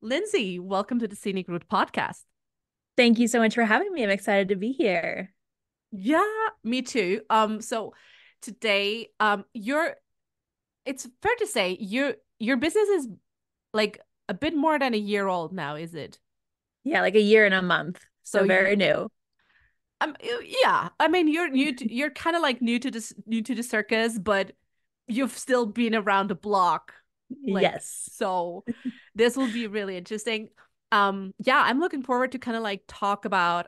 Lindsay, welcome to the Scenic Route Podcast. Thank you so much for having me. I'm excited to be here. Yeah, me too. So today, it's fair to say your business is like a bit more than a year old now, is it? Yeah, like a year and a month. So So very new. yeah, I mean you're kind of like new to the circus, but you've still been around the block, like Yes. so. This will be really interesting. Yeah, I'm looking forward to kind of like talk about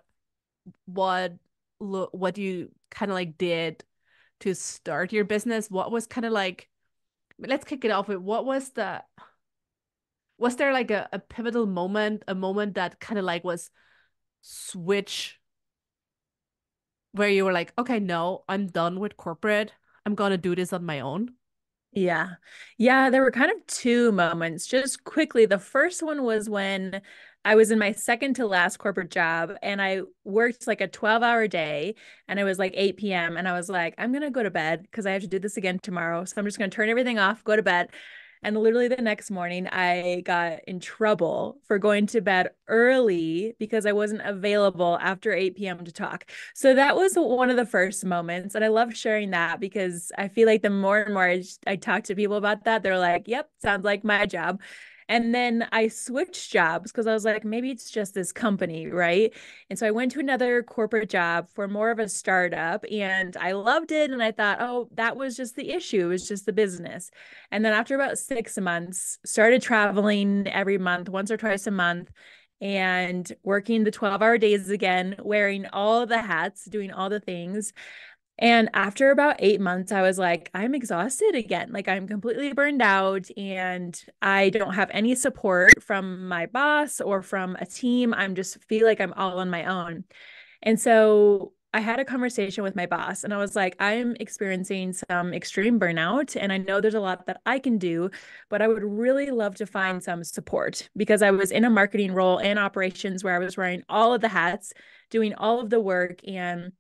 what what you kind of like did to start your business. What was kind of like, let's kick it off with what was there like a pivotal moment, a moment that kind of like was switch where you were like, okay, no, I'm done with corporate. I'm gonna do this on my own. Yeah. Yeah, there were kind of two moments. Just quickly, the first one was when I was in my second to last corporate job and I worked like a 12-hour day and it was like 8 p.m. and I was like, I'm gonna go to bed because I have to do this again tomorrow. So I'm just gonna turn everything off, go to bed. And literally the next morning, I got in trouble for going to bed early because I wasn't available after 8 p.m. to talk. So that was one of the first moments. And I love sharing that because I feel like the more and more I talk to people about that, they're like, yep, sounds like my job. And then I switched jobs because I was like, maybe it's just this company, right? And so I went to another corporate job for more of a startup and I loved it. And I thought, oh, that was just the issue. It was just the business. And then after about 6 months, started traveling every month, once or twice a month, and working the 12-hour days again, wearing all the hats, doing all the things. And after about 8 months, I was like, I'm exhausted again. Like, I'm completely burned out and I don't have any support from my boss or from a team. I'm just feel like I'm all on my own. And so I had a conversation with my boss and I was like, I'm experiencing some extreme burnout and I know there's a lot that I can do, but I would really love to find some support because I was in a marketing role and operations where I was wearing all of the hats, doing all of the work, and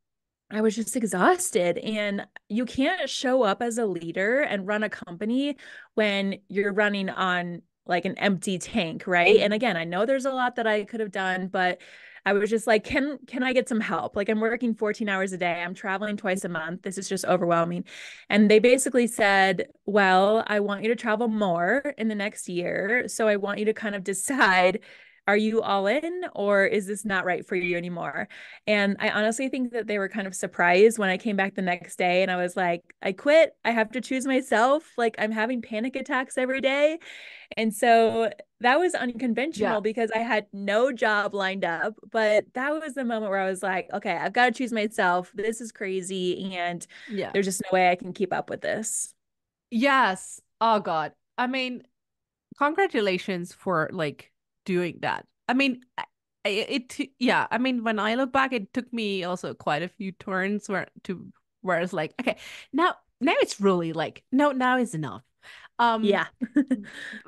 I was just exhausted. And you can't show up as a leader and run a company when you're running on like an empty tank, right? And again, I know there's a lot that I could have done, but I was just like, can I get some help? Like I'm working 14 hours a day. I'm traveling twice a month. This is just overwhelming. And they basically said, well, I want you to travel more in the next year. So I want you to kind of decide, are you all in or is this not right for you anymore? And I honestly think that they were kind of surprised when I came back the next day and I was like, I quit. I have to choose myself. Like I'm having panic attacks every day. And so that was Yeah, unconventional because I had no job lined up. But that was the moment where I was like, okay, I've got to choose myself. This is crazy. And yeah. there's just no way I can keep up with this. Yes. Oh God. I mean, congratulations for like doing that. I mean, yeah, I mean, when I look back, it took me also quite a few turns where it's like, okay, now it's really like, no, now is enough. Um, Yeah.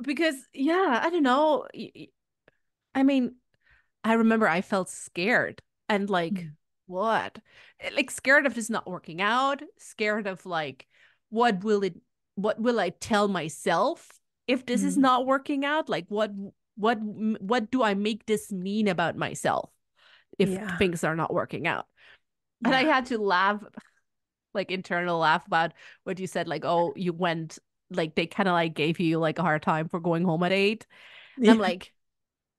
because yeah, I don't know. I mean, I remember I felt scared and like, what? Like scared of this not working out, scared of like, what will it, what will I tell myself if this is Mm. not working out? Like, what do I make this mean about myself if Yeah. things are not working out? And I Yeah. had to laugh, like internal laugh about what you said, like, oh, you went, like, they kind of like gave you like a hard time for going home at 8. And I'm Yeah. like,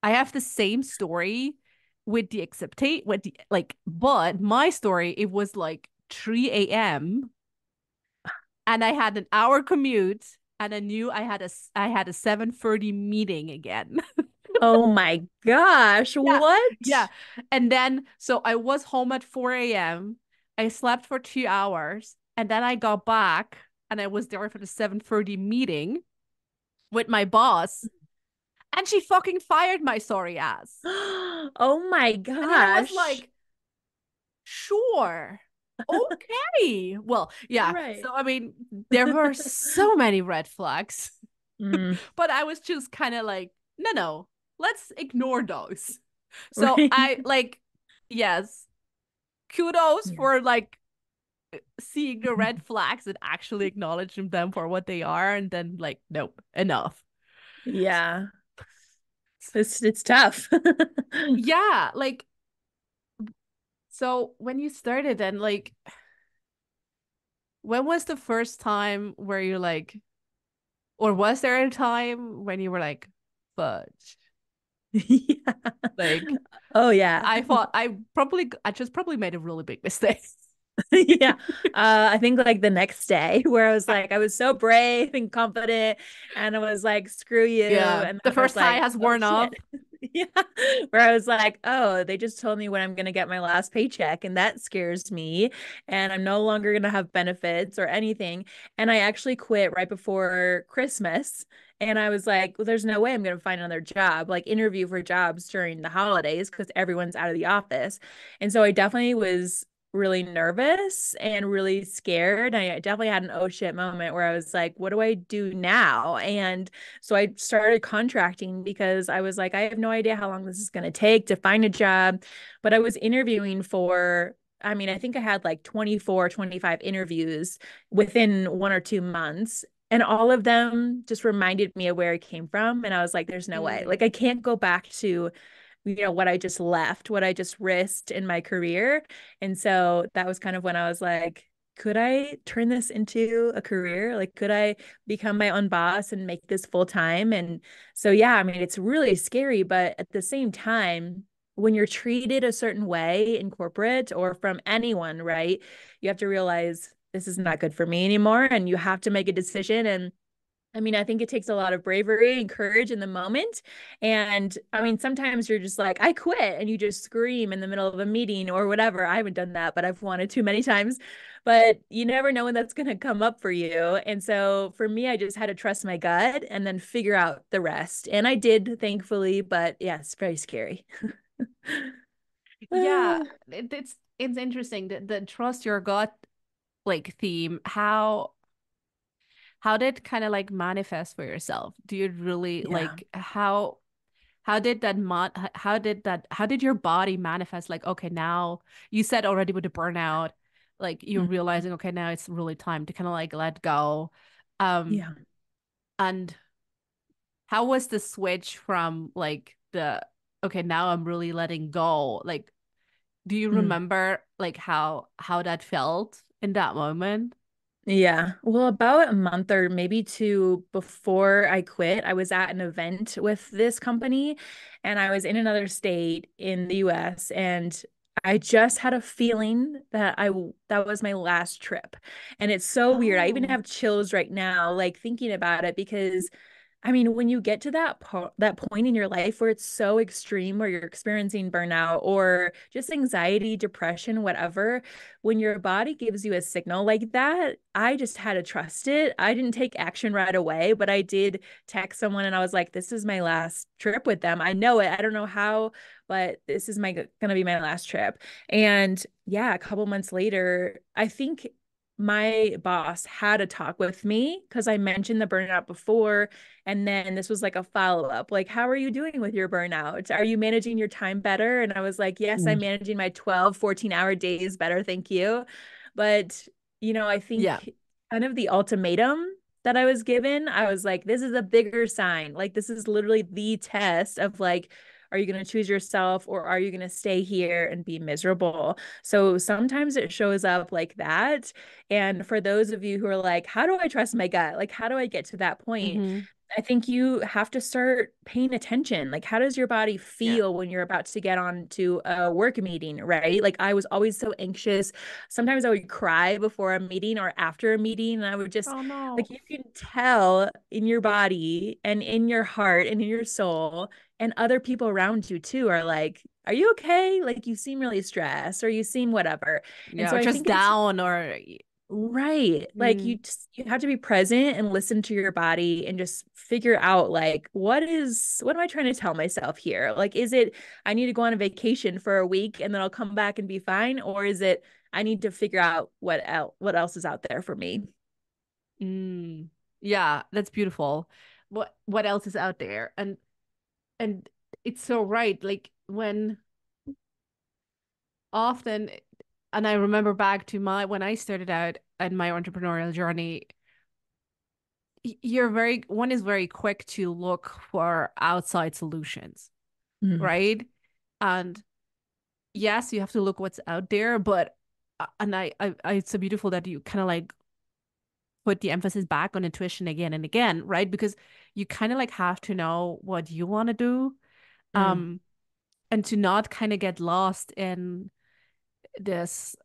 I have the same story with the acceptate with the like, but my story it was like 3 a.m. and I had an hour commute and I knew I had a 7:30 meeting again. Oh my gosh. Yeah. Yeah. What? And then so I was home at 4 a.m. I slept for 2 hours and then I got back and I was there for the 7:30 meeting with my boss and she fucking fired my sorry ass. Oh my And I was gosh. like, sure. Okay. Well, yeah. Right. So, I mean, there were so many red flags, Mm, but I was just kind of like, no, no, let's ignore those. So, right. I like, yes, kudos Yeah. for like seeing the red flags and actually acknowledging them for what they are. And then, like, nope, enough. Yeah. It's tough. Yeah, like so when you started then like when was the first time where you like or was there a time when you were like fudge? Yeah. Like Oh yeah. I thought I just probably made a really big mistake. Yeah. I think like the next day where I was like, I was so brave and confident and I was like, screw you. Yeah. And The then I was first high like, has oh worn off. shit. Yeah. Where I was like, oh, they just told me when I'm going to get my last paycheck and that scares me. And I'm no longer going to have benefits or anything. And I actually quit right before Christmas. And I was like, well, there's no way I'm going to find another job, like interview for jobs during the holidays because everyone's out of the office. And so I definitely was really nervous and really scared. I definitely had an oh shit moment where I was like, what do I do now? And so I started contracting because I was like, I have no idea how long this is going to take to find a job. But I was interviewing for, I mean, I think I had like 24, 25 interviews within 1 or 2 months. And all of them just reminded me of where I came from. And I was like, there's no way. Like, Mm. I can't go back to what I just left, what I just risked in my career. And so that was kind of when I was like, could I turn this into a career? Like, could I become my own boss and make this full time? And so, yeah, I mean, it's really scary, but at the same time, when you're treated a certain way in corporate or from anyone, right, you have to realize this is not good for me anymore. And you have to make a decision. And I mean, I think it takes a lot of bravery and courage in the moment. And I mean, sometimes you're just like, I quit, and you just scream in the middle of a meeting or whatever. I haven't done that, but I've wanted to many times. But you never know when that's going to come up for you. And so for me, I just had to trust my gut and then figure out the rest. And I did, thankfully. But yeah, it's very scary. Yeah, it's interesting that the trust your gut like theme. How did kind of like manifest for yourself? Do you really Yeah. like how did that how did your body manifest like okay now you said already with the burnout like you're Mhm. realizing okay now it's really time to kind of like let go um Yeah. and how was the switch from like the okay now I'm really letting go like do you Mm. remember like how that felt in that moment? Yeah. Well, about a month or maybe two before I quit, I was at an event with this company and I was in another state in the US and I just had a feeling that that was my last trip. And it's so weird. I even Oh, have chills right now like thinking about it because I mean, when you get to that point in your life where it's so extreme, where you're experiencing burnout or just anxiety, depression, whatever, when your body gives you a signal like that, I just had to trust it. I didn't take action right away, but I did text someone and I was like, "This is my last trip with them. I know it. I don't know how, but this is my gonna be my last trip." And yeah, a couple months later, I think my boss had a talk with me because I mentioned the burnout before and then this was like a follow up, like, how are you doing with your burnout? Are you managing your time better? And I was like, yes, I'm mm. managing my 12, 14-hour days better. Thank you. But, I Yeah. think kind of the ultimatum that I was given, I was like, this is a bigger sign. Like, this is literally the test of like, are you going to choose yourself or are you going to stay here and be miserable? So sometimes it shows up like that. And for those of you who are like, how do I trust my gut? Like, how do I get to that point? Mm-hmm. I think you have to start paying attention. Like, how does your body Yeah. feel when you're about to get on to a work meeting, right? Like, I was always so anxious. Sometimes I would cry before a meeting or after a meeting, and I would just, Oh no. like, you can tell in your body and in your heart and in your soul, and other people around you too are like, are you okay? Like, you seem really stressed or you seem whatever. And Yeah, so or I just think it's down or right. Like mm, you have to be present and listen to your body and just figure out like what am I trying to tell myself here? Like is it I need to go on a vacation for a week and then I'll come back and be fine or is it I need to figure out what else is out there for me? mm, yeah, that's beautiful. What else is out there? And it's so right. Like when often and I remember back to my when I started out in my entrepreneurial journey, one is very quick to look for outside solutions, Mm. right? And yes, you have to look what's out there, but and it's so beautiful that you kind of like put the emphasis back on intuition again and again, right? Because you kind of like have to know what you want to do, Mm. um, and to not kind of get lost in this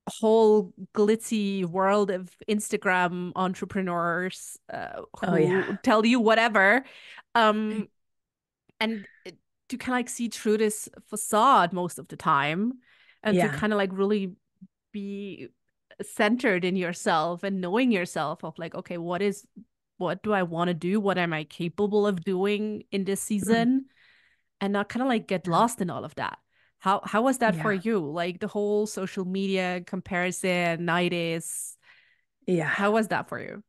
whole glitzy world of Instagram entrepreneurs Oh who yeah. tell you whatever, um, and to kind of like see through this facade most of the time, and to Yeah. kind of like really be centered in yourself and knowing yourself of like, okay, what do I want to do? What am I capable of doing in this Mm. season? And not kind of like get Yeah. lost in all of that. How was that for Yeah. you? Like the whole social media comparison, 90s. Yeah. How was that for you?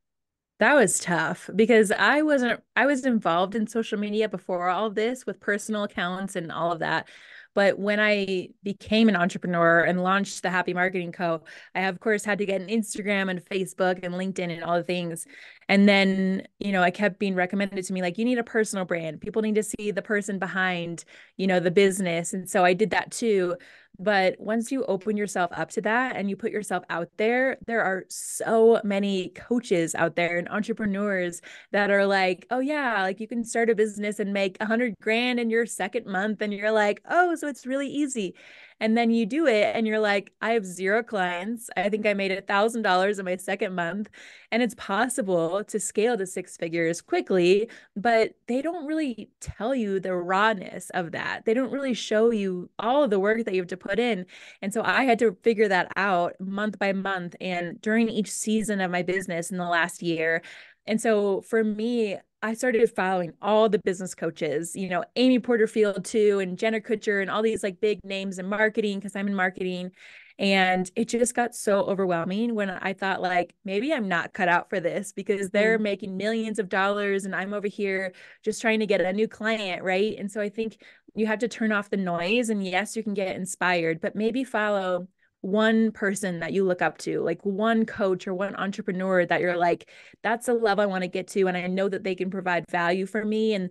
That was tough because I was involved in social media before all of this with personal accounts and all of that. But when I became an entrepreneur and launched the Happy Marketing Co., I of course had to get an Instagram and Facebook and LinkedIn and all the things. And then, I kept being recommended to me like you need a personal brand. People need to see the person behind, the business. And so I did that too. But once you open yourself up to that and you put yourself out there, there are so many coaches out there and entrepreneurs that are like, oh yeah, like you can start a business and make 100 grand in your second month. And you're like, oh, so it's really easy. And then you do it and you're like, I have zero clients. I think I made $1,000 in my second month. And it's possible to scale to six figures quickly, but they don't really tell you the rawness of that. They don't really show you all of the work that you have to put in. And so I had to figure that out month by month and during each season of my business in the last year. And so for me, I started following all the business coaches, Amy Porterfield too, and Jenna Kutcher and all these like big names in marketing because I'm in marketing. And it just got so overwhelming when I thought like maybe I'm not cut out for this because they're Mm. making millions of dollars and I'm over here just trying to get a new client, right? And so I think you have to turn off the noise and yes, you can get inspired, but maybe follow one person that you look up to, like one coach or one entrepreneur that you're like, that's a level I want to get to. And I know that they can provide value for me. And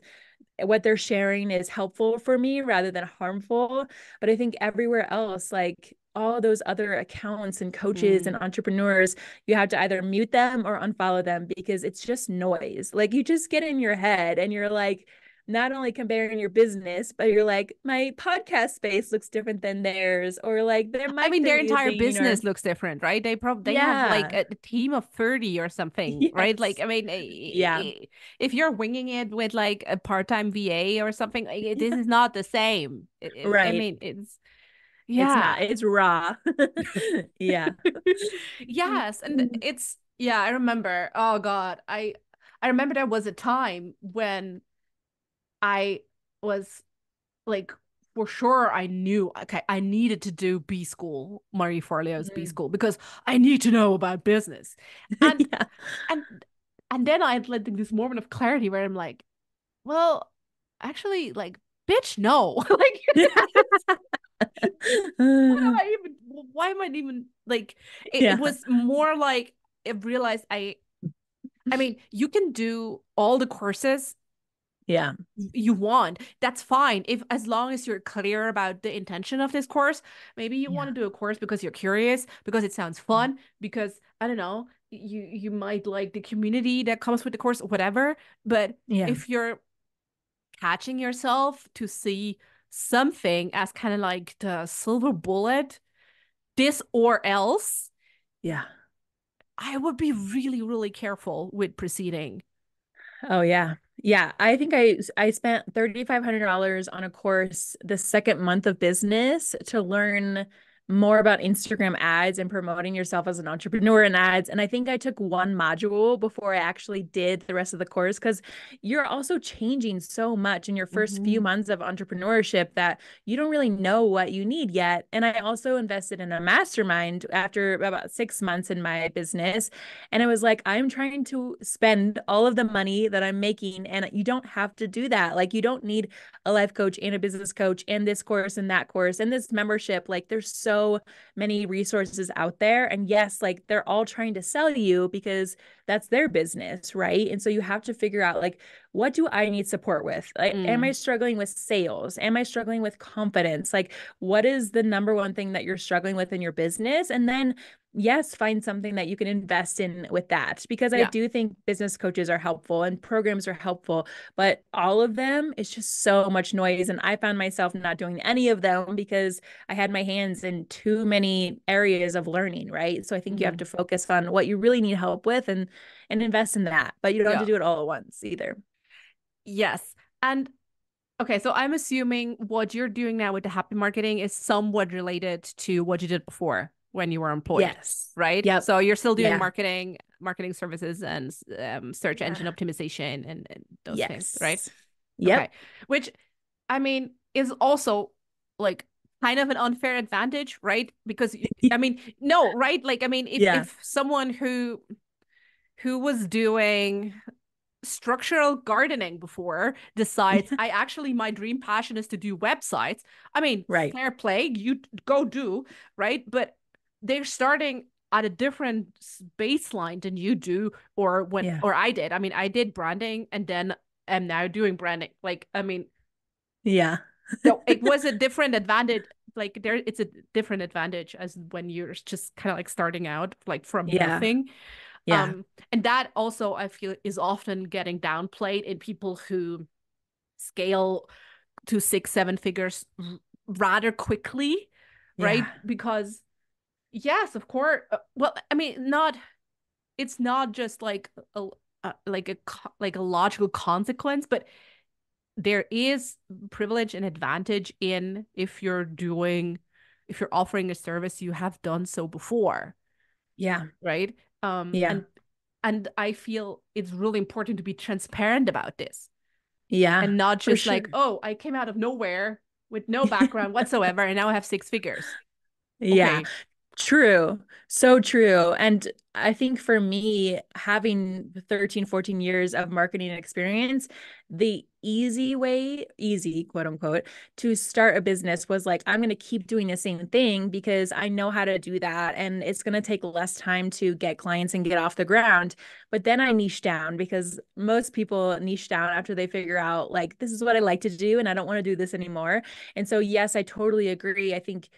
what they're sharing is helpful for me rather than harmful. But I think everywhere else, like all those other accounts and coaches and Mm. entrepreneurs, you have to either mute them or unfollow them because it's just noise. Like you just get in your head and you're like, not only comparing your business, but you're like, my podcast space looks different than theyrs, or like their I mic mean, they're their entire using, or business looks different, right? They have like yeah, a team of 30 or something, right? Like, yes, I mean, yeah, if you're winging it with like a part-time VA or something, like, this yeah, is not the same. I right. mean, it's It's yeah. not, it's raw. Yeah. Yes, and it's yeah, I remember. Oh God, I remember there was a time when I was like for sure I knew okay, I needed to do B school, Marie Forleo's B Mm. school, because I need to know about business. And Yeah. and and then I had like this moment of clarity where I'm like, well, actually, like, bitch, no. Like why am I even like it Yeah. was more like I realized I mean, you can do all the courses Yeah. you want. That's fine. If as long as you're clear about the intention of this course, maybe you want Yeah. to do a course because you're curious, because it sounds fun, because I don't know, you might like the community that comes with the course, whatever. But Yeah. if you're catching yourself to see something as kind of like the silver bullet, this or else, Yeah. I would be really, really careful with proceeding. Oh yeah. Yeah, I think I spent $3,500 on a course the second month of business to learn more about Instagram ads and promoting yourself as an entrepreneur in ads. And I think I took one module before I actually did the rest of the course because you're also changing so much in your first few Mhm. months of entrepreneurship that you don't really know what you need yet. And I also invested in a mastermind after about 6 months in my business. And it was like, I'm trying to spend all of the money that I'm making, and you don't have to do that. Like, you don't need a life coach and a business coach and this course and that course and this membership. Like, there's so so many resources out there. And yes, like they're all trying to sell you because that's their business, right? And so you have to figure out like, what do I need support with? Like, am I Mm, struggling with sales? Am I struggling with confidence? Like, what is the number one thing that you're struggling with in your business? And then yes, find something that you can invest in with that. Because I yeah. do think business coaches are helpful and programs are helpful, but all of them is just so much noise. And I found myself not doing any of them because I had my hands in too many areas of learning, right? So I think you have Mm, to focus on what you really need help with and invest in that, but you don't have to yeah. do it all at once either. Yes. And okay, so I'm assuming what you're doing now with the happy marketing is somewhat related to what you did before when you were employed, Yes. right? Yep. So you're still doing Yeah. marketing services and search engine Yeah. optimization and those things, right? Yes. Okay. Yep. Which I mean is also like kind of an unfair advantage, right? Because I mean, no, right? Like I mean, if Yeah. if someone who was doing structural gardening before decides I actually my dream passion is to do websites. I mean, Right. fair play, you go do, right? But they're starting at a different baseline than you do Yeah. or I did. I mean, I did branding and then am now doing branding. Like, I mean, Yeah. so it was a different advantage. Like there it's a different advantage as when you're just kind of like starting out like from Yeah. nothing. Yeah. And that also I feel is often getting downplayed in people who scale to six, seven figures rather quickly, Yeah. right? Because yes, of course. Well, I mean, not it's not just like like a logical consequence, but there is privilege and advantage in if you're offering a service you have done so before, Yeah. right? Yeah. And I feel it's really important to be transparent about this Yeah. and not For just like, sure. oh, I came out of nowhere with no background whatsoever and now I have six figures. Yeah, Okay. true. So true. And I think for me, having 13, 14 years of marketing experience, the easy way, easy, quote unquote, to start a business was like, I'm going to keep doing the same thing because I know how to do that. And it's going to take less time to get clients and get off the ground. But then I niche down because most people niche down after they figure out, like, this is what I like to do and I don't want to do this anymore. And so, yes, I totally agree. I think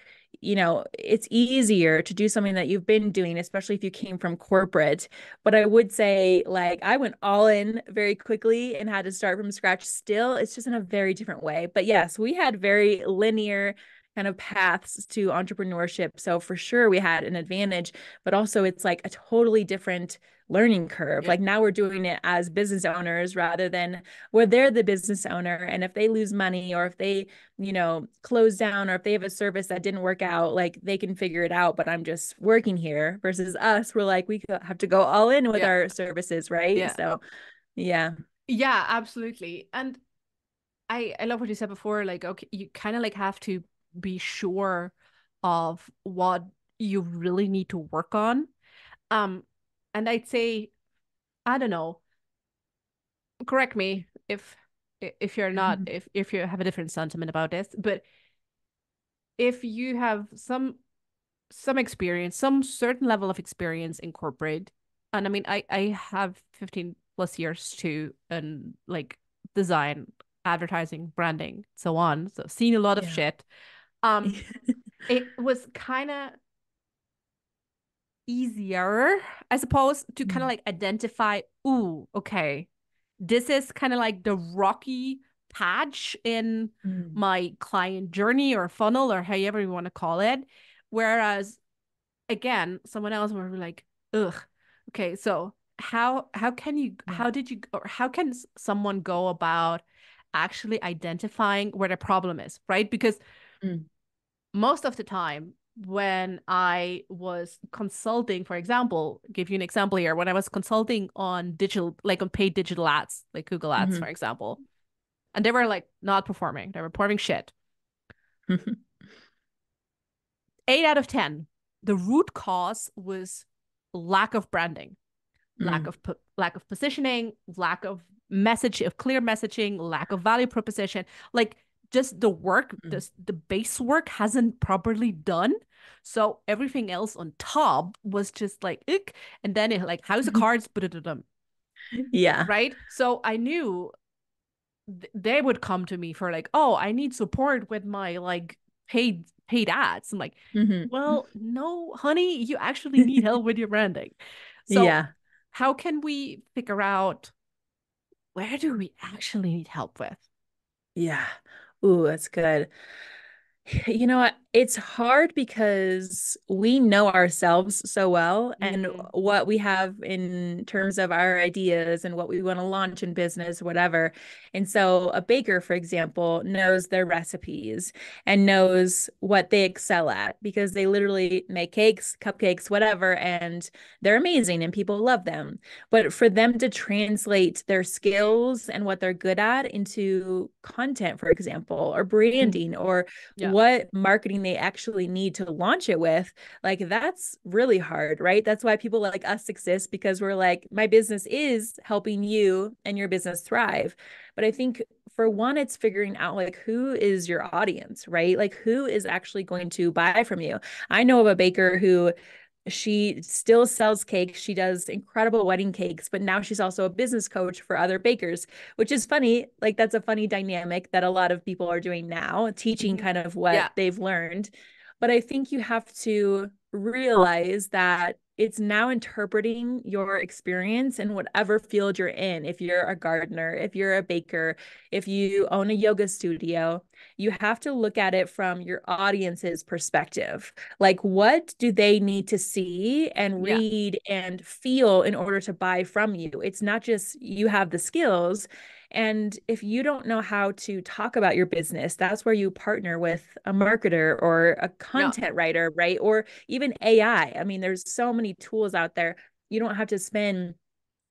it's easier to do something that you've been doing, especially if you came from corporate. But I would say, like, I went all in very quickly and had to start from scratch still. It's just in a very different way. But yes, we had very linear kind of paths to entrepreneurship. So for sure we had an advantage, but also it's like a totally different learning curve. Yeah. Like now we're doing it as business owners rather than where they're the business owner. And if they lose money or if they close down or if they have a service that didn't work out, like they can figure it out, but I'm just working here versus us. We're like, we have to go all in with Yeah. our services, right? Yeah. So, yeah. Yeah, absolutely. And I love what you said before, like, okay, you kind of like have to be sure of what you really need to work on. Um, and I'd say, I don't know, correct me if you're not if you have a different sentiment about this, but if you have some experience, some certain level of experience in corporate, and I mean I have 15 plus years too, and like design, advertising, branding, so on. So seen a lot of Yeah. shit. Um, it was kind of easier, I suppose, to kind of Mm, like identify, ooh, okay, this is kind of like the rocky patch in mm, my client journey or funnel or however you want to call it. Whereas again, someone else will be like, ugh, okay, so yeah. how can someone go about actually identifying where the problem is, right? Because Mm, most of the time when I was consulting, for example, give you an example here, when I was consulting on digital, like on paid digital ads, like Google Ads, for mhm, example, and they were like not performing, they were performing shit. mhm, 8 out of 10, the root cause was lack of branding, mm, lack of positioning, lack of clear messaging, lack of value proposition, like just the work, mm, the base work hasn't properly done. So everything else on top was just like, ick. And then it like, how's the cards? Yeah. Right. So I knew they would come to me for like, oh, I need support with my like paid ads. I'm like, Hmm. well, no, honey, you actually need help with your branding. So Yeah. how can we figure out where do we actually need help with? Yeah. Ooh, that's good. You know what? It's hard because we know ourselves so well and Mm, what we have in terms of our ideas and what we want to launch in business, whatever. And so, a baker, for example, knows their recipes and knows what they excel at because they literally make cakes, cupcakes, whatever, and they're amazing and people love them. But for them to translate their skills and what they're good at into content, for example, or mm, branding or yeah. what marketing they actually need to launch it with, like that's really hard, right? That's why people like us exist because we're like, my business is helping you and your business thrive. But I think for one, it's figuring out like who is your audience, right? Like who is actually going to buy from you. I know of a baker who she still sells cakes. She does incredible wedding cakes, but now she's also a business coach for other bakers, which is funny. Like, that's a funny dynamic that a lot of people are doing now, teaching Hmm. kind of what Yeah. they've learned. But I think you have to realize that it's now interpreting your experience in whatever field you're in. If you're a gardener, if you're a baker, if you own a yoga studio, you have to look at it from your audience's perspective. Like, what do they need to see and Yeah. read and feel in order to buy from you? It's not just you have the skills. And if you don't know how to talk about your business, that's where you partner with a marketer or a Yeah. content writer, right? Or even AI. I mean, there's so many tools out there. You don't have to spend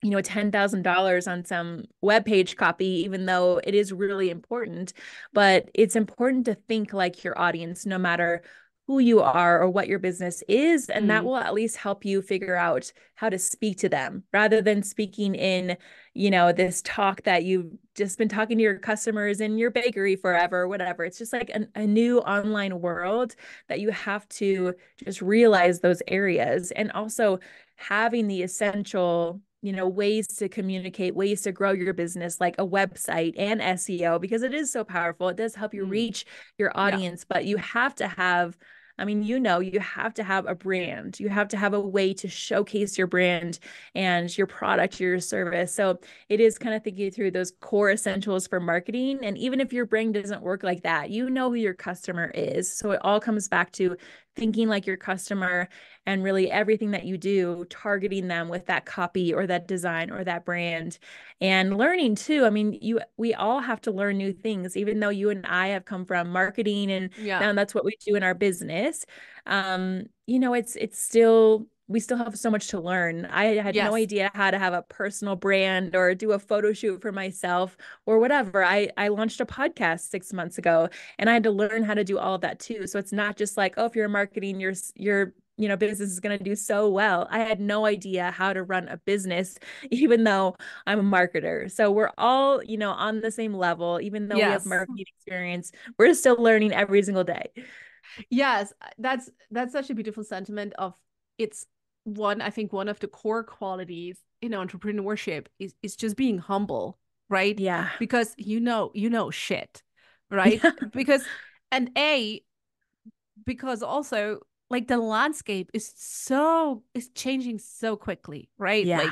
$10,000 on some web page copy, even though it is really important. But it's important to think like your audience, no matter who you are or what your business is. And that Mm, will at least help you figure out how to speak to them rather than speaking in this talk that you've just been talking to your customers in your bakery forever, whatever. It's just like a new online world that you have to just realize those areas. And also, having the essential ways to communicate, ways to grow your business, like a website and SEO, because it is so powerful. It does help you mm, reach your yeah. audience, but you have to have, I mean, you have to have a brand. You have to have a way to showcase your brand and your product, your service. So it is kind of thinking through those core essentials for marketing. And even if your brand doesn't work like that, you know who your customer is. So it all comes back to thinking like your customer and really everything that you do, targeting them with that copy or that design or that brand and learning too. I mean, we all have to learn new things, even though you and I have come from marketing and Yeah. now that's what we do in our business. It's still we still have so much to learn. I had no Yes. idea how to have a personal brand or do a photo shoot for myself or whatever. I launched a podcast 6 months ago and I had to learn how to do all of that too. So it's not just like, oh, if you're marketing, your business is going to do so well. I had no idea how to run a business, even though I'm a marketer. So we're all, on the same level, even though we have Yes. marketing experience, we're still learning every single day. Yes. That's such a beautiful sentiment of it's one, I think one of the core qualities in entrepreneurship is just being humble, right? Yeah. Because you know shit, right? Yeah. Because and because also like the landscape is changing so quickly, right? Yeah. Like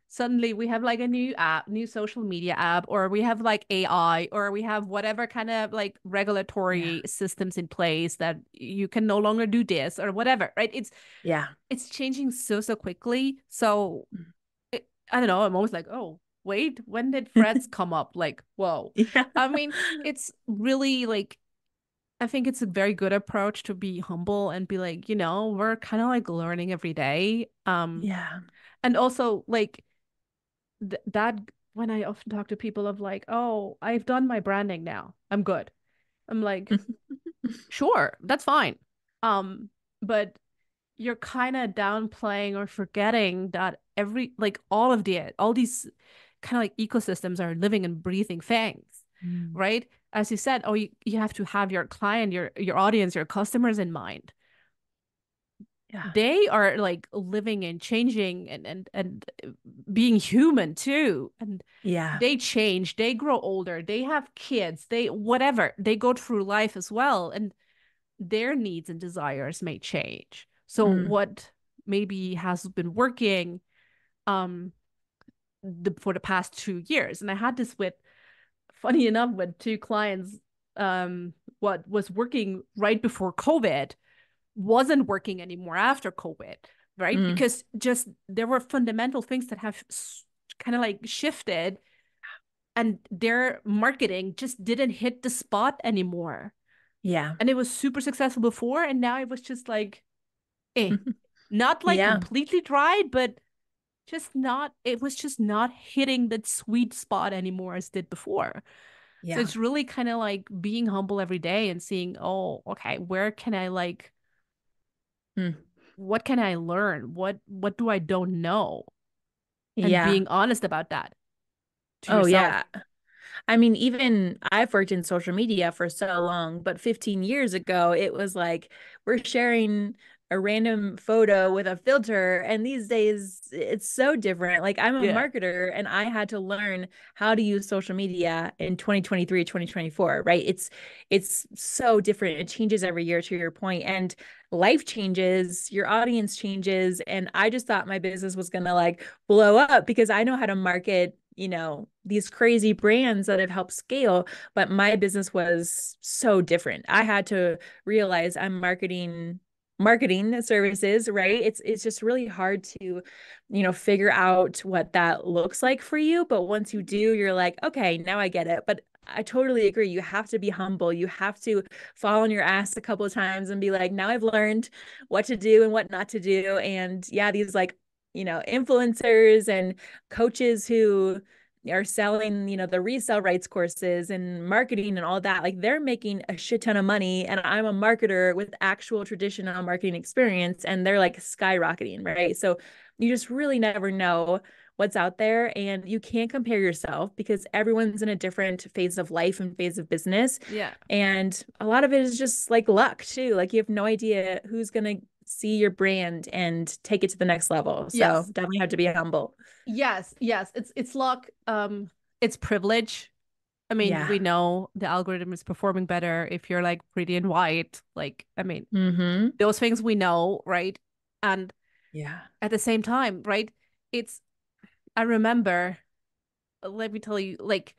suddenly we have like a new app, new social media app, or we have like AI, or we have whatever kind of like Yeah. regulatory systems in place that you can no longer do this or whatever, right? Yeah. It's changing so quickly. So I don't know, I'm always like, oh, wait, when did threads come up? Like, whoa. Yeah. I mean, it's really like I think it's a very good approach to be humble and be like, we're kind of like learning every day. Yeah. And also like that when I often talk to people of like, oh, I've done my branding now. I'm good. I'm like, sure, that's fine. But you're kind of downplaying or forgetting that like all these kind of like ecosystems are living and breathing things, Mm. right? As you said, oh, you have to have your client, your audience, your customers in mind. Yeah. they are like living and changing and being human too. And Yeah. they change, they grow older, they have kids, they whatever, they go through life as well. And their needs and desires may change. So Mm. what maybe has been working um for the past 2 years. And I had this with, funny enough, with two clients, what was working right before COVID wasn't working anymore after COVID, right? Mm. Because just there were fundamental things that have kind of like shifted, and their marketing just didn't hit the spot anymore. Yeah. And it was super successful before, and now it was just like, eh, not like Yeah. completely dried, but just not, it was just not hitting that sweet spot anymore as did before. So Yeah. it's really kind of like being humble every day and seeing, oh, okay, where can I like, Mm. what can I learn? What do I don't know? And Yeah. being honest about that to Oh, yourself. yeah. I mean, even I've worked in social media for so long, but 15 years ago, it was like we're sharing a random photo with a filter. And these days, it's so different. Like, I'm a Yeah. marketer and I had to learn how to use social media in 2023, 2024, right? It's so different. It changes every year, to your point. And life changes, your audience changes. And I just thought my business was gonna like blow up because I know how to market, these crazy brands that have helped scale, but my business was so different. I had to realize I'm marketing services, right? It's just really hard to, figure out what that looks like for you, but once you do, you're like, okay, now I get it. But I totally agree. You have to be humble. You have to fall on your ass a couple of times and be like, now I've learned what to do and what not to do. And yeah, these like, influencers and coaches who are selling, the resale rights courses and marketing and all that, like they're making a shit ton of money. And I'm a marketer with actual traditional marketing experience and they're like skyrocketing, right? So you just really never know what's out there, and you can't compare yourself because everyone's in a different phase of life and phase of business. Yeah. And a lot of it is just like luck too. Like you have no idea who's going to see your brand and take it to the next level. So Yes. definitely have to be humble. Yes. Yes. It's luck. It's privilege. I mean, Yeah. we know the algorithm is performing better if you're like pretty and white. Like, I mean, Mm-hmm. those things we know, right? And Yeah. at the same time, right? It's, I remember, let me tell you, like,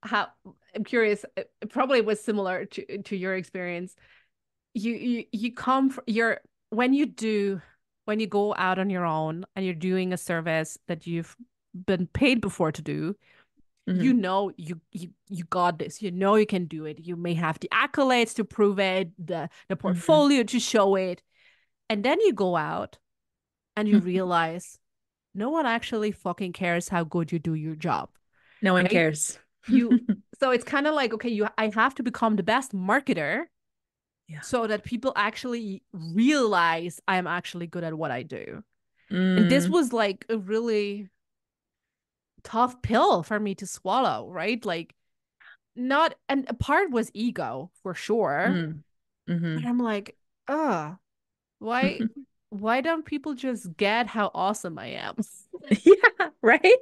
how I'm curious, it probably was similar to your experience. You come from you're when you go out on your own and you're doing a service that you've been paid before to do, Mm-hmm. you got this. You know you can do it. You may have the accolades to prove it, the Mm-hmm. portfolio to show it. And then you go out and you realize no one actually fucking cares how good you do your job, No one right? cares. You so it's kind of like, okay, I have to become the best marketer Yeah. so that people actually realize I'm actually good at what I do. And this Mm, was like a really tough pill for me to swallow, right? Like, not, and a part was ego for sure. mm, But mm-hmm. I'm like, why why don't people just get how awesome I am? Yeah, right?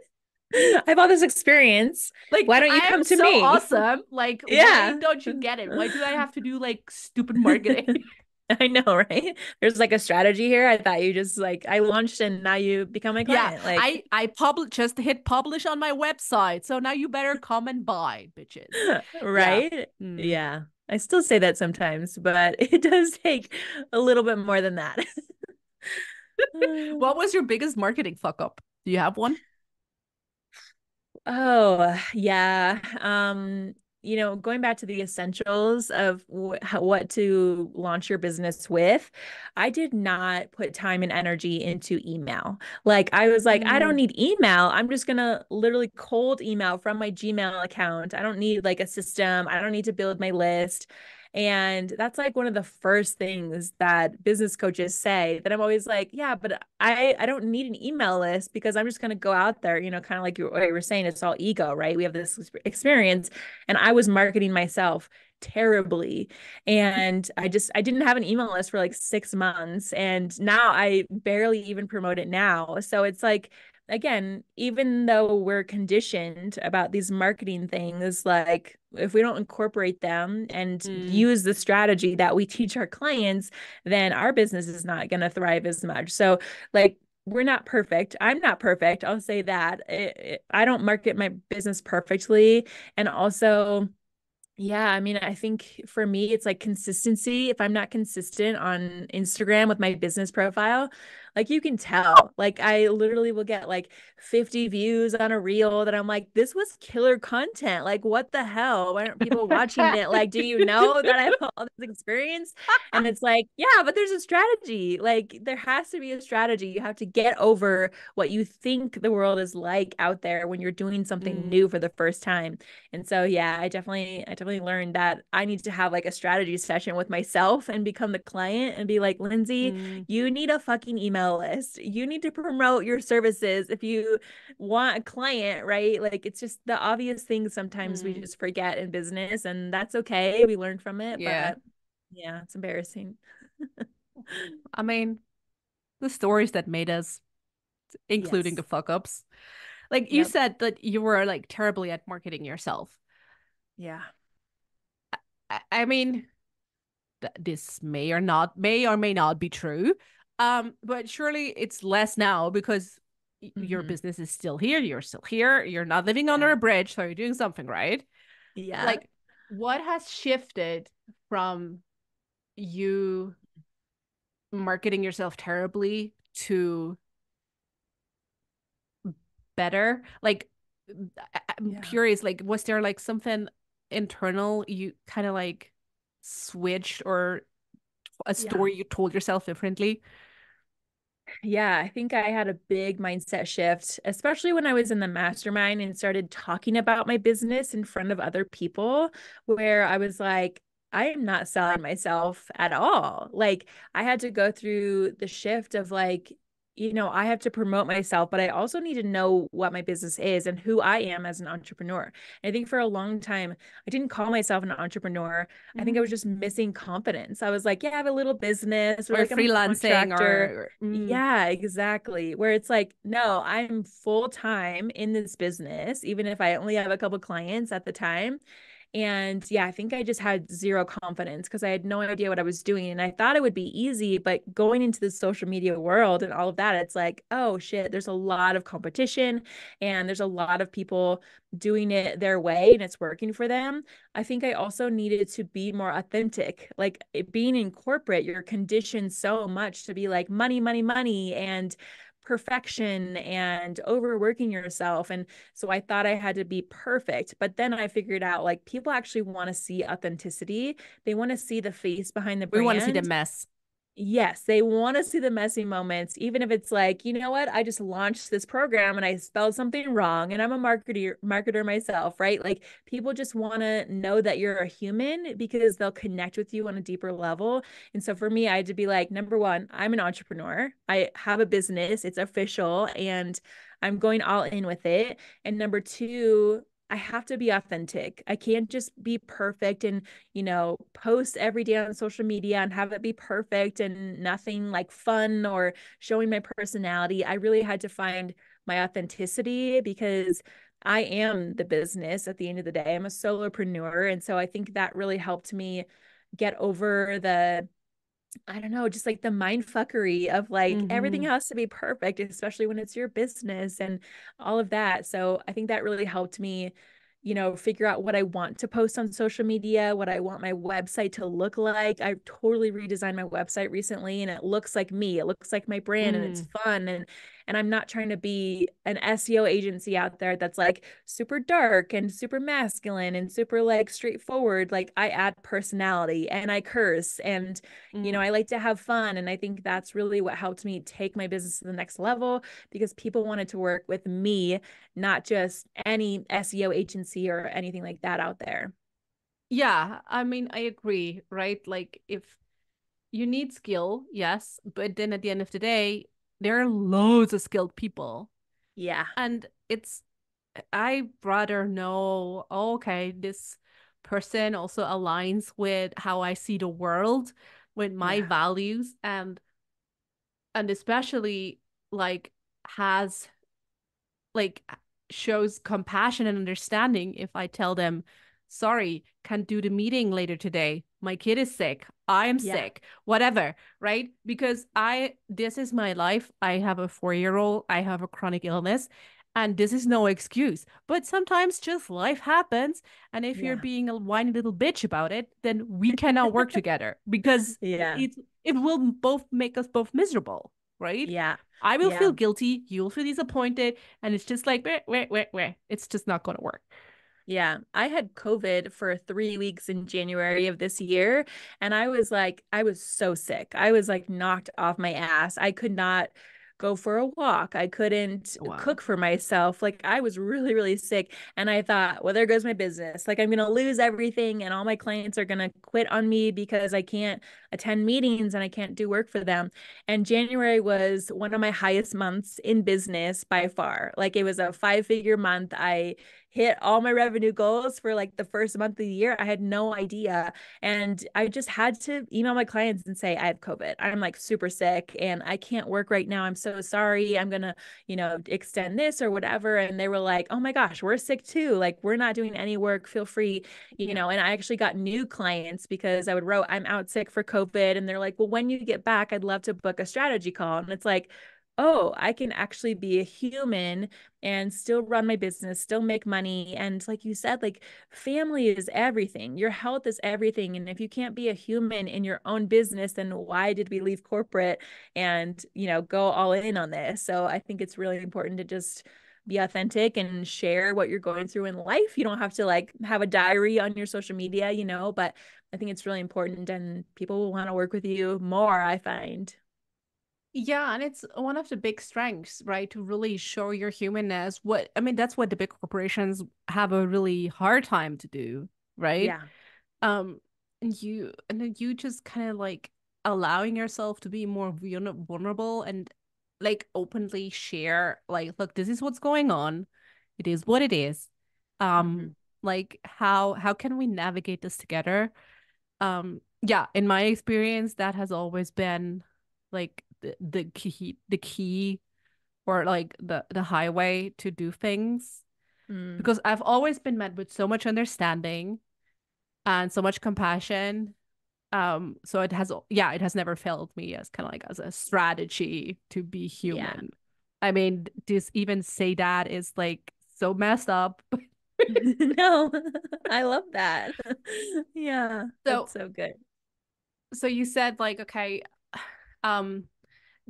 I have all this experience. Like, Why don't you I am come to so me? awesome. Like, why Yeah. don't you get it? Why do I have to do like stupid marketing? I know, right? There's like a strategy here. I thought you just like I launched and now you become my Yeah, client. Like, I publish, just hit publish on my website. So now you better come and buy, bitches. Yeah. right? Mm. Yeah. I still say that sometimes, but it does take a little bit more than that. What was your biggest marketing fuck up? Do you have one? Oh, yeah. Going back to the essentials of what to launch your business with, I did not put time and energy into email. Like I was like, I don't Mm. need email. I'm just gonna literally cold email from my Gmail account. I don't need like a system. I don't need to build my list. And that's like one of the first things that business coaches say, that I'm always like, yeah, but I don't need an email list, because I'm just going to go out there, kind of like what you were saying, it's all ego, right? We have this experience, and I was marketing myself terribly. And I didn't have an email list for like 6 months. And now I barely even promote it now. So it's like, again, even though we're conditioned about these marketing things, like if we don't incorporate them and Mm, use the strategy that we teach our clients, then our business is not going to thrive as much. So, like, we're not perfect. I'm not perfect. I'll say that. I don't market my business perfectly. And also, yeah, I mean, I think for me, it's like consistency. If I'm not consistent on Instagram with my business profile, like you can tell, like I literally will get like 50 views on a reel that I'm like, this was killer content. Like, what the hell? Why aren't people watching it? Like, do you know that I have all this experience? And it's like, yeah, but there's a strategy. Like, there has to be a strategy. You have to get over what you think the world is like out there when you're doing something mm, new for the first time. And so, yeah, I definitely learned that I need to have like a strategy session with myself and become the client and be like, Lindsay, mm, you need a fucking email list. You need to promote your services if you want a client, right? Like, it's just the obvious things sometimes we mm. just forget in business, and that's okay. We learn from it, Yeah. but yeah, it's embarrassing. I mean, the stories that made us, including the Yes. fuck ups. Like you Yep. said that you were like terribly at marketing yourself. Yeah. I mean, this may or may not be true. But surely it's less now because your Hmm. business is still here. You're still here. You're not living under Yeah. a bridge, so you're doing something right. Yeah. Like, what has shifted from you marketing yourself terribly to better? Like, I'm Yeah. curious, like, was there like something internal you kind of like switched, or a Yeah. story you told yourself differently? Yeah, I think I had a big mindset shift, especially when I was in the mastermind and started talking about my business in front of other people, where I was like, I am not selling myself at all. Like, I had to go through the shift of like, I have to promote myself, but I also need to know what my business is and who I am as an entrepreneur. And I think for a long time, I didn't call myself an entrepreneur. I think I was Mm. just missing confidence. I was like, yeah, I have a little business, or Or like I'm a freelancing, contractor. or Yeah, exactly. Where it's like, no, I'm full time in this business, even if I only have a couple clients at the time. And yeah, I think I just had zero confidence because I had no idea what I was doing. And I thought it would be easy, but going into the social media world and all of that, it's like, oh shit, there's a lot of competition and there's a lot of people doing it their way and it's working for them. I think I also needed to be more authentic. Like being in corporate, you're conditioned so much to be like money, money, money, and perfection and overworking yourself. And so I thought I had to be perfect. But then I figured out like people actually want to see authenticity. They want to see the face behind the we want to see the brand. mess. Yes, they want to see the messy moments, even if it's like, you know what? I just launched this program and I spelled something wrong and I'm a marketer myself, right? Like people just want to know that you're a human because they'll connect with you on a deeper level. And so for me, I had to be like, number one, I'm an entrepreneur. I have a business, it's official, and I'm going all in with it. And number two, I have to be authentic. I can't just be perfect and post every day on social media and have it be perfect and nothing like fun or showing my personality. I really had to find my authenticity because I am the business at the end of the day. I'm a solopreneur. And so I think that really helped me get over I don't know, just like the mind fuckery of like everything Mm-hmm. has to be perfect, especially when it's your business and all of that. So I think that really helped me, figure out what I want to post on social media, what I want my website to look like. I totally redesigned my website recently and it looks like me. It looks like my brand and it's Mm, fun, and I'm not trying to be an SEO agency out there that's like super dark and super masculine and super like straightforward. Like I add personality and I curse and mm, I like to have fun. And I think that's really what helped me take my business to the next level because people wanted to work with me, not just any SEO agency or anything like that out there. Yeah, I mean, I agree, right? Like if you need skill, yes, but then at the end of the day, there are loads of skilled people. Yeah. And I rather know, oh, okay, this person also aligns with how I see the world, with my Yeah. values, and especially like has like shows compassion and understanding if I tell them, sorry, can't do the meeting later today. My kid is sick. I'm Yeah. sick, whatever, right? Because this is my life. I have a 4-year-old, I have a chronic illness, and this is no excuse. But sometimes just life happens. And if you're Yeah. being a whiny little bitch about it, then we cannot work together because Yeah. it will both make us both miserable, right? Yeah. I will Yeah. feel guilty. You'll feel disappointed. And it's just like, where. It's just not going to work. Yeah, I had COVID for 3 weeks in January of this year. And I was like, I was so sick. I was like knocked off my ass. I could not go for a walk. I couldn't Wow. cook for myself. Like I was really, really sick. And I thought, well, there goes my business. Like I'm going to lose everything and all my clients are going to quit on me because I can't attend meetings and I can't do work for them. And January was one of my highest months in business by far. Like it was a 5-figure month. I hit all my revenue goals for like the first month of the year. I had no idea. And I just had to email my clients and say, I have COVID. I'm like super sick and I can't work right now. I'm so sorry. I'm going to, extend this or whatever. And they were like, oh my gosh, we're sick too. Like we're not doing any work. Feel free, Yeah. and I actually got new clients because I would wrote, I'm out sick for COVID. And they're like, well, when you get back, I'd love to book a strategy call. And it's like, oh, I can actually be a human and still run my business, still make money. And like you said, like family is everything. Your health is everything. And if you can't be a human in your own business, then why did we leave corporate and, go all in on this? So I think it's really important to just be authentic and share what you're going through in life. You don't have to like have a diary on your social media, but I think it's really important and people will want to work with you more, I find. Yeah, and it's one of the big strengths, right? To really show your humanness. What I mean, that's what the big corporations have a really hard time to do, right? Yeah. Um, and then you just kind of like allowing yourself to be more vulnerable and like openly share, like, look, this is what's going on. It is what it is. Mm-hmm. Like how can we navigate this together? Yeah, in my experience, that has always been like the key or like the highway to do things Mm. because I've always been met with so much understanding and so much compassion. So it has never failed me as kind of like as a strategy to be Yeah. human. I mean, just even say that is like so messed up. No, I love that. Yeah, So that's so good. so you said like, okay, um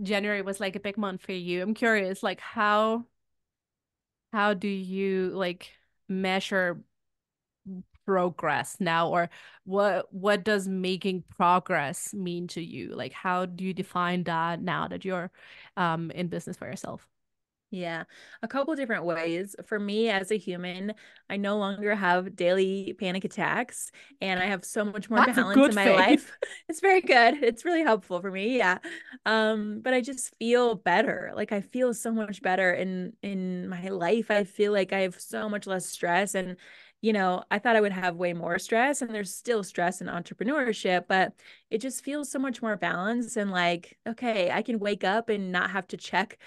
January was like a big month for you. I'm curious, like how do you like measure progress now, or what does making progress mean to you? Like how do you define that now that you're in business for yourself? Yeah, a couple different ways. For me as a human, I no longer have daily panic attacks and I have so much more That's a balance in good my thing. life. It's very good. It's really helpful for me. Yeah. But I just feel better. Like I feel so much better in my life. I feel like I have so much less stress and I thought I would have way more stress and there's still stress in entrepreneurship, but it just feels so much more balanced and like, okay, I can wake up and not have to check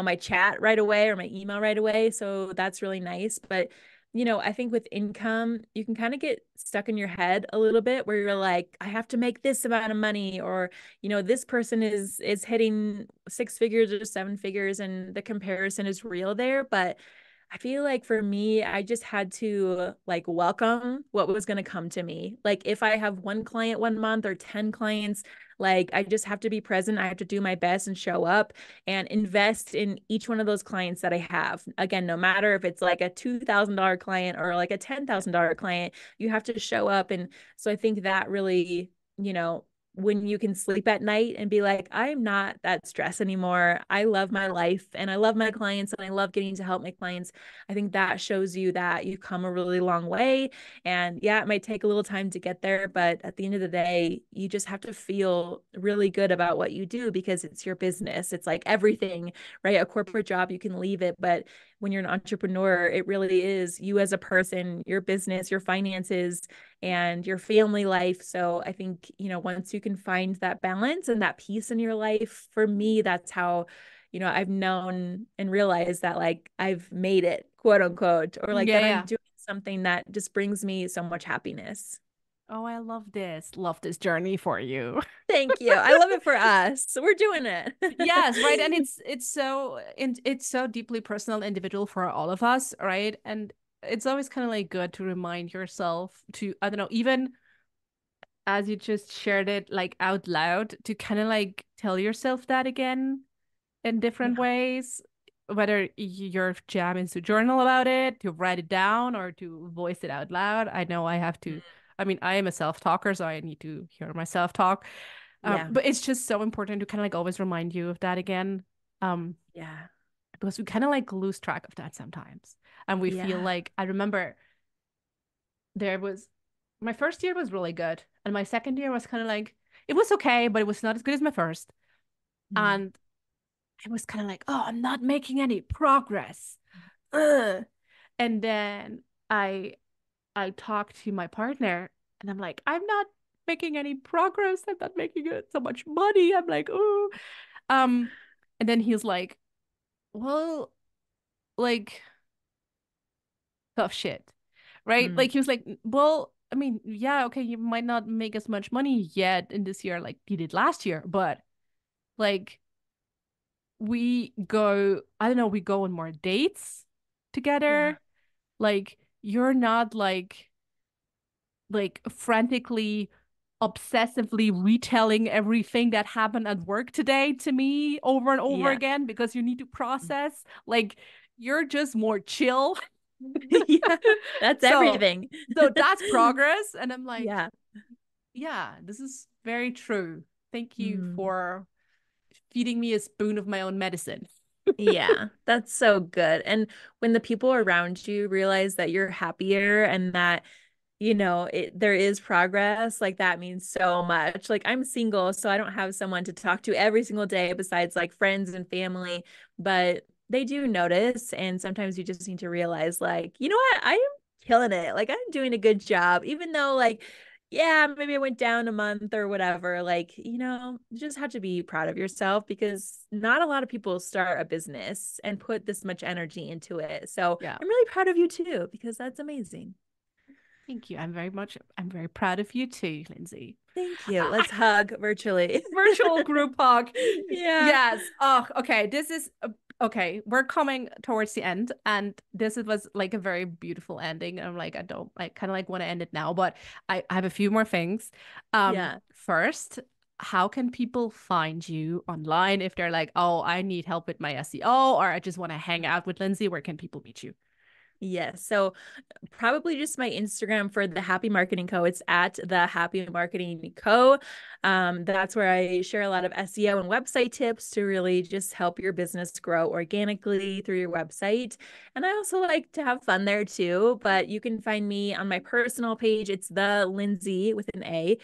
my chat right away or my email right away. So that's really nice. But, I think with income, you can kind of get stuck in your head a little bit where you're like, I have to make this amount of money, or, this person is hitting 6 figures or 7 figures and the comparison is real there. But I feel like for me, I just had to like welcome what was going to come to me. Like if I have one client one month or 10 clients, like I just have to be present. I have to do my best and show up and invest in each one of those clients that I have. Again, no matter if it's like a $2,000 client or like a $10,000 client, you have to show up. And so I think that really, you know, when you can sleep at night and be like, I'm not that stressed anymore. I love my life and I love my clients and I love getting to help my clients. I think that shows you that you've come a really long way. And yeah, it might take a little time to get there, but at the end of the day, you just have to feel really good about what you do because it's your business. It's like everything, right? A corporate job, you can leave it, but when you're an entrepreneur, it really is you as a person, your business, your finances, and your family life. So I think, once you can find that balance and that peace in your life, for me, that's how, I've known and realized that like I've made it, quote unquote, or like Yeah, that I'm yeah. doing something that just brings me so much happiness. Oh, I love this journey for you. Thank you. I love it for us. So we're doing it. Yes, right. And it's so deeply personal, individual for all of us, right? And it's always kind of like good to remind yourself to, I don't know, even as you just shared it like out loud, to kind of like tell yourself that again in different Yeah. ways, whether your jam is to journal about it, to write it down, or to voice it out loud. I know I have to. I mean, I am a self-talker, so I need to hear myself talk. Yeah. But it's just so important to kind of like always remind you of that again. Yeah. Because we kind of like lose track of that sometimes. And we feel Yeah. like, I remember there was, my first year was really good. And my second year was kind of like, it was okay, but it was not as good as my first. Mm. And I was kind of like, oh, I'm not making any progress. Ugh. And then I I talked to my partner and I'm like, I'm not making any progress. I'm not making it so much money. I'm like, oh. Um, and then he's like, well, like tough shit. Right? Mm. Like he was like, well, I mean, yeah, okay, you might not make as much money yet in this year like you did last year, but like we go, I don't know, we go on more dates Yeah. together. Like you're not like frantically obsessively retelling everything that happened at work today to me over and over Yeah. again because you need to process. Like you're just more chill. Yeah. That's so everything. so that's progress. And I'm like, Yeah. yeah, this is very true. Thank you Mm. for feeding me a spoon of my own medicine. Yeah, that's so good. And when the people around you realize that you're happier and that, there is progress, like that means so much. Like I'm single, so I don't have someone to talk to every single day besides like friends and family, but they do notice. And sometimes you just need to realize, like, you know what? I am killing it. Like I'm doing a good job, even though like yeah, maybe I went down a month or whatever. Like, you just have to be proud of yourself because not a lot of people start a business and put this much energy into it. So Yeah. I'm really proud of you too, because that's amazing. Thank you. I'm very proud of you too, Lindsay. Thank you. Let's hug virtually. Virtual group hug. Yeah. Yes. Oh, okay. This is okay. We're coming towards the end, and was like a very beautiful ending. I'm like, I kind of like want to end it now, but I have a few more things. Yeah. First, how can people find you online if they're like, oh, I need help with my SEO, or I just want to hang out with Lindsay? Where can people meet you? Yes. So probably just my Instagram for the Happy Marketing Co. It's at the Happy Marketing Co. That's where I share a lot of SEO and website tips to really just help your business grow organically through your website. And I also like to have fun there too. But you can find me on my personal page. It's the Lindsay with an A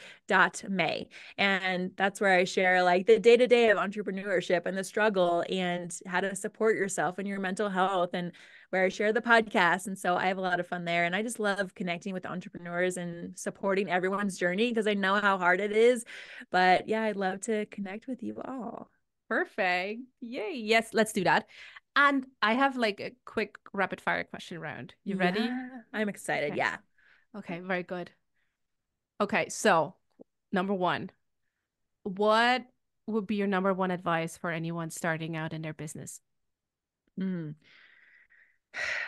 .May. And that's where I share like the day-to-day of entrepreneurship and the struggle and how to support yourself and your mental health and where I share the podcast. And so I have a lot of fun there. And I just love connecting with entrepreneurs and supporting everyone's journey because I know how hard it is. But yeah, I'd love to connect with you all. Perfect. Yay. Yes, let's do that. And I have like a quick rapid fire question round. You ready? Yeah, I'm excited. Okay. Yeah. Okay, very good. Okay, so number one, what would be your number one advice for anyone starting out in their business? Mm.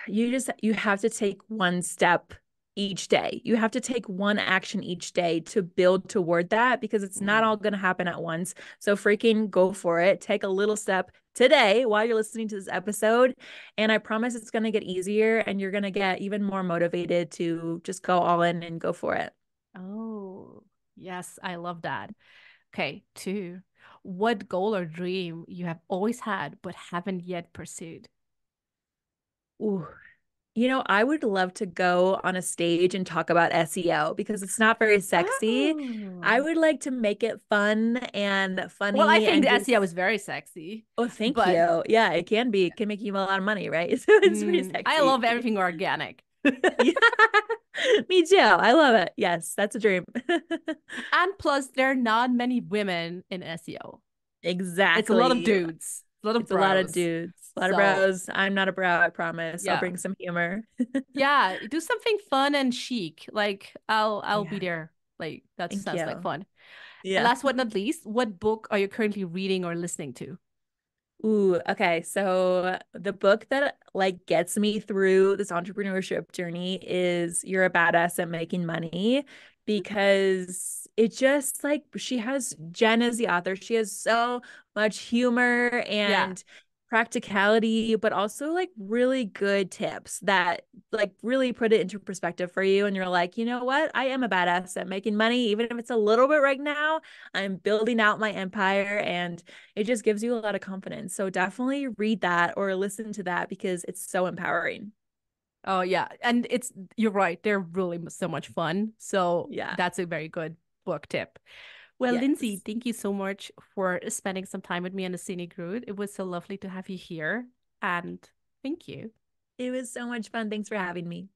You have to take one step each day. You have to take one action each day to build toward that because it's not Mm. all going to happen at once. So freaking go for it. Take a little step today while you're listening to this episode. And I promise it's going to get easier and you're going to get even more motivated to just go all in and go for it. Oh, yes, I love that. Okay, two. What goal or dream you have always had but haven't yet pursued? Ooh. I would love to go on a stage and talk about SEO because it's not very sexy. I Oh. would like to make it fun and Well, I funny think and the just, SEO is very sexy, oh, thank but you. Yeah, it can be. It can make you a lot of money, right? So it's pretty I sexy. love everything organic. Yeah, me too. I love it. Yes, that's a dream. And plus, there are not many women in SEO. It's a lot of Exactly. dudes, a lot of It's a lot of bros. dudes, a lot of So, bros. I'm not a bro, I promise. I'll yeah. bring some humor. Yeah, do something fun and chic. Like I'll be Yeah, there. Like that thank sounds like you. fun. And Yeah. last but not least, what book are you currently reading or listening to? Ooh, okay. So the book that like gets me through this entrepreneurship journey is You're a Badass at Making Money because it just like she has Jen as the author. She has so much humor Yeah. and practicality, but also like really good tips that like really put it into perspective for you. And you're like, you know what? I am a badass at making money, even if it's a little bit right now. I'm building out my empire and it just gives you a lot of confidence. So definitely read that or listen to that because it's so empowering. Oh yeah. And you're right. They're really so much fun. So Yeah. that's a very good book tip. Well, Lindsay, Yes. thank you so much for spending some time with me on the Scenic Route. It was so lovely to have you here. And thank you. It was so much fun. Thanks for having me.